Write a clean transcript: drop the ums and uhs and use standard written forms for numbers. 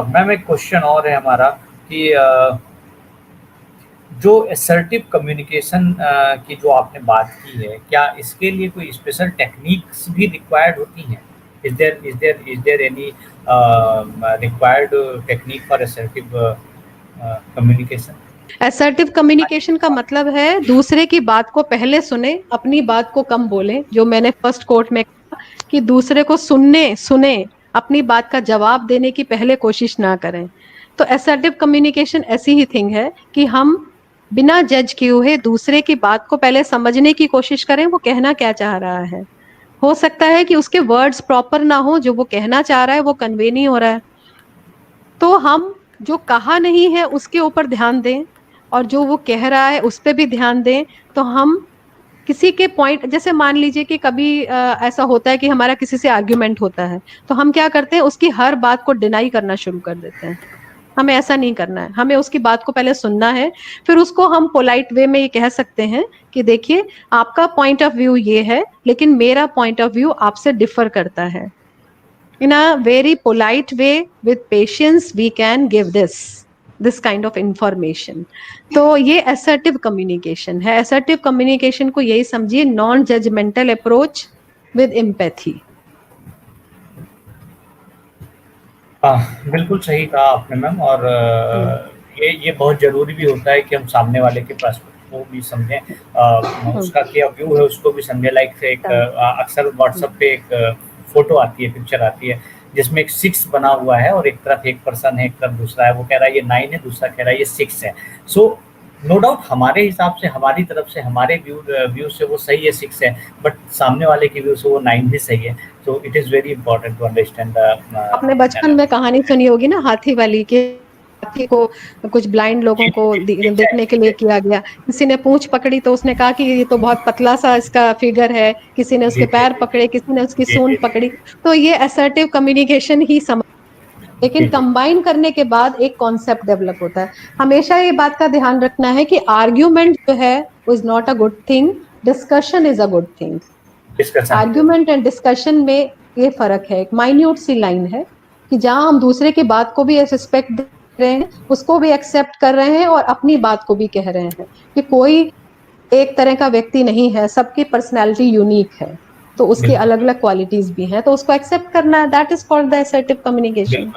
Ma'am एक question और है हमारा कि जो असर्टिव कम्युनिकेशन की जो आपने बात की है, क्या इसके लिए कोई स्पेशल टेक्निक्स भी रिक्वायर्ड होती हैं? Is there any required technique for assertive communication? Assertive communication का मतलब है दूसरे की बात को पहले सुने, अपनी बात को कम बोले। जो मैंने फर्स्ट कोट में कहा कि दूसरे को सुने, अपनी बात का जवाब देने की पहले कोशिश ना करें। तो असर्टिव कम्युनिकेशन ऐसी ही थिंग है कि हम बिना जज किए हुए दूसरे की बात को पहले समझने की कोशिश करें, वो कहना क्या चाह रहा है। हो सकता है कि उसके वर्ड्स प्रॉपर ना हो, जो वो कहना चाह रहा है वो कन्वे नहीं हो रहा है, तो हम जो कहा नहीं है उसके ऊपर ध्यान दें और जो वो कह रहा है उस पर भी ध्यान दें। तो हम किसी के पॉइंट, जैसे मान लीजिए कि कभी ऐसा होता है कि हमारा किसी से आर्ग्यूमेंट होता है, तो हम क्या करते हैं, उसकी हर बात को डिनाई करना शुरू कर देते हैं। हमें ऐसा नहीं करना है, हमें उसकी बात को पहले सुनना है। फिर उसको हम पोलाइट वे में ये कह सकते हैं कि देखिए, आपका पॉइंट ऑफ व्यू ये है, लेकिन मेरा पॉइंट ऑफ व्यू आपसे डिफर करता है। In a very polite way, with patience, we can give this kind of information. तो ये assertive communication है। assertive communication को यही समझिए, non judgmental approach with empathy. हाँ, बिल्कुल सही कहा आपने मैम। और ये बहुत ज़रूरी भी होता है कि हम सामने वाले के पर्सपेक्टिव को भी समझें, उसका क्या व्यू है उसको भी समझें। लाइक एक अक्सर व्हाट्सएप पे एक फ़ोटो आती है, पिक्चर आती है, जिसमें एक 6 बना हुआ है और एक तरफ एक पर्सन है, एक तरफ दूसरा है। वो कह रहा है ये 9 है, दूसरा कह रहा है ये 6 है। सो नो डाउट हमारे हिसाब से, हमारी तरफ से, हमारे व्यू से वो सही है, 6 है, बट सामने वाले के व्यू से वो 9 भी सही है। So it is very important to understand आपने बचपन में कहानी सुनी होगी ना, हाथी वाली के। हाथी को कुछ ब्लाइंड लोगों को देखने के लिए किया गया। किसी ने पूंछ पकड़ी तो उसने कहा कि ये तो बहुत पतला सा इसका फिगर है। किसी ने उसके पैर पकड़े, किसी ने उसकी सूंड पकड़ी। तो ये असर्टिव कम्युनिकेशन ही समझ, लेकिन कंबाइन करने के बाद एक कॉन्सेप्ट डेवलप होता है। हमेशा ये बात का ध्यान रखना है कि आर्ग्यूमेंट जो है वो is not a good thing, discussion is a good thing. Argument and discussion में ये फर्क है, एक माइन्यूट सी लाइन है कि जहां हम दूसरे की बात को भी रिस्पेक्ट दे रहे हैं, उसको भी एक्सेप्ट कर रहे हैं और अपनी बात को भी कह रहे हैं कि कोई एक तरह का व्यक्ति नहीं है, सबकी पर्सनैलिटी यूनिक है, तो उसकी अलग अलग क्वालिटीज भी हैं, तो उसको एक्सेप्ट करना, that is called the assertive communication.